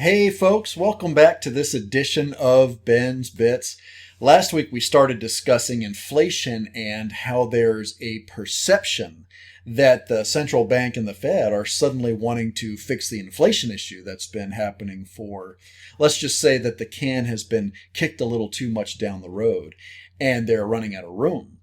Hey folks, welcome back to this edition of Ben's Bits. Last week we started discussing inflation and how there's a perception that the central bank and the Fed are suddenly wanting to fix the inflation issue that's been happening for, let's just say that the can has been kicked a little too much down the road and they're running out of room.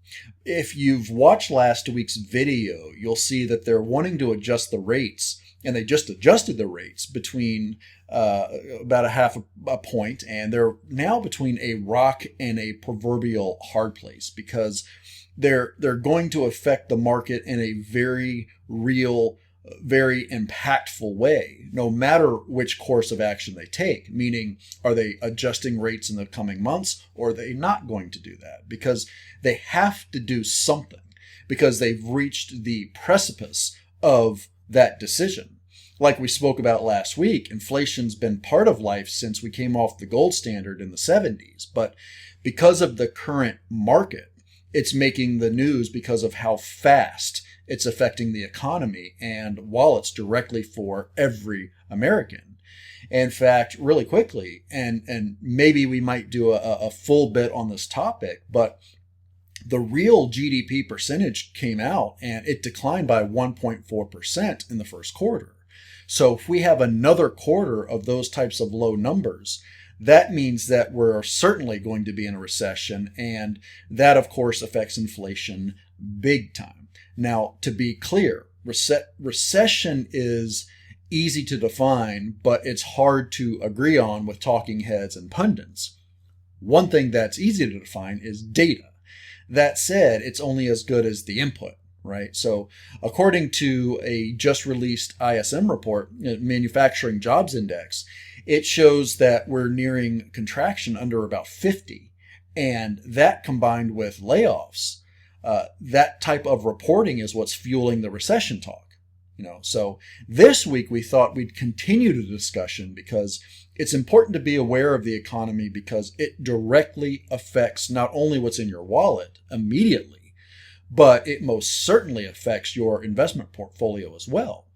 If you've watched last week's video, you'll see that they're wanting to adjust the rates, and they just adjusted the rates between about a half a point, and they're now between a rock and a proverbial hard place because they're going to affect the market in a very real, very impactful way, no matter which course of action they take. Meaning, are they adjusting rates in the coming months, or are they not going to do that? Because they have to do something, because they've reached the precipice of that decision. Like we spoke about last week, inflation's been part of life since we came off the gold standard in the 70s. But because of the current market, it's making the news because of how fast it's affecting the economy and wallets directly for every American. In fact, really quickly, and maybe we might do a full bit on this topic, but the real GDP percentage came out and it declined by 1.4% in the first quarter. So if we have another quarter of those types of low numbers, that means that we're certainly going to be in a recession, and that of course affects inflation big time. Now, to be clear, recession is easy to define, but it's hard to agree on with talking heads and pundits. One thing that's easy to define is data. That said, it's only as good as the input, right? So according to a just released ISM report, Manufacturing Jobs Index, it shows that we're nearing contraction under about 50. And that combined with layoffs, that type of reporting is what's fueling the recession talk. So this week we thought we'd continue the discussion because it's important to be aware of the economy, because it directly affects not only what's in your wallet immediately, but it most certainly affects your investment portfolio as well.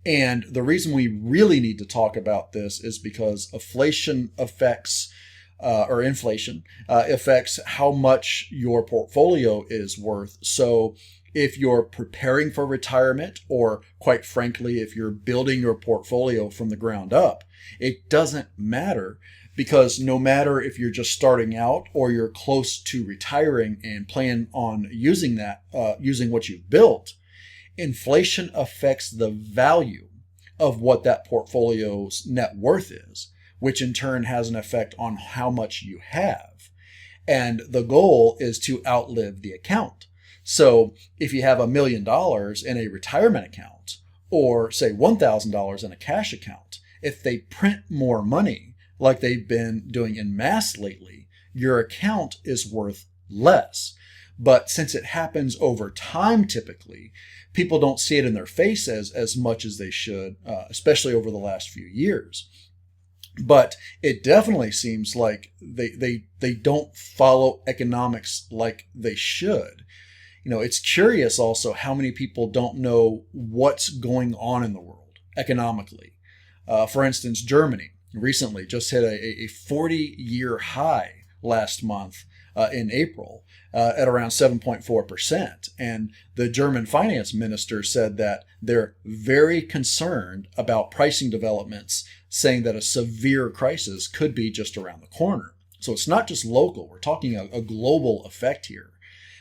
And the reason we really need to talk about this is because inflation affects how much your portfolio is worth. So if you're preparing for retirement, or quite frankly, if you're building your portfolio from the ground up, it doesn't matter, because no matter if you're just starting out or you're close to retiring and plan on using what you've built, inflation affects the value of what that portfolio's net worth is, which in turn has an effect on how much you have. And the goal is to outlive the account. So if you have $1 million in a retirement account, or say $1,000 in a cash account, if they print more money like they've been doing in mass lately, your account is worth less. But since it happens over time, typically, people don't see it in their face as much as they should, especially over the last few years. But it definitely seems like they don't follow economics like they should. It's curious also how many people don't know what's going on in the world economically. For instance, Germany recently just hit a 40-year high last month in April at around 7.4%. And the German finance minister said that they're very concerned about pricing developments, saying that a severe crisis could be just around the corner. So it's not just local. We're talking a global effect here.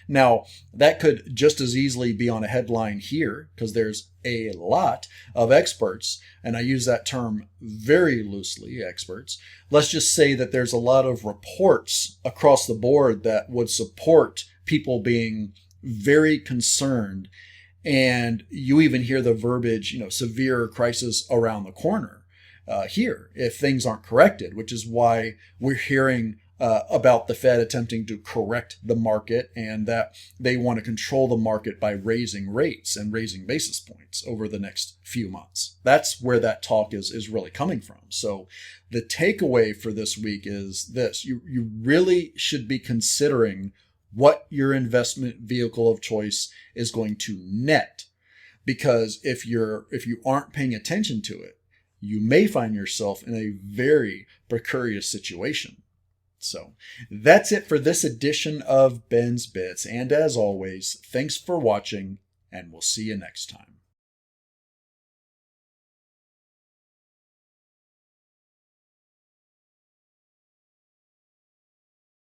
Now, that could just as easily be on a headline here, because there's a lot of experts, and I use that term very loosely, experts. Let's just say that there's a lot of reports across the board that would support people being very concerned. And you even hear the verbiage, severe crisis around the corner here if things aren't corrected, which is why we're hearing about the Fed attempting to correct the market, and that they want to control the market by raising rates and raising basis points over the next few months. That's where that talk is really coming from. So the takeaway for this week is this: you really should be considering what your investment vehicle of choice is going to net, because if you aren't paying attention to it, you may find yourself in a very precarious situation. So that's it for this edition of Ben's Bits. And as always, thanks for watching, and we'll see you next time.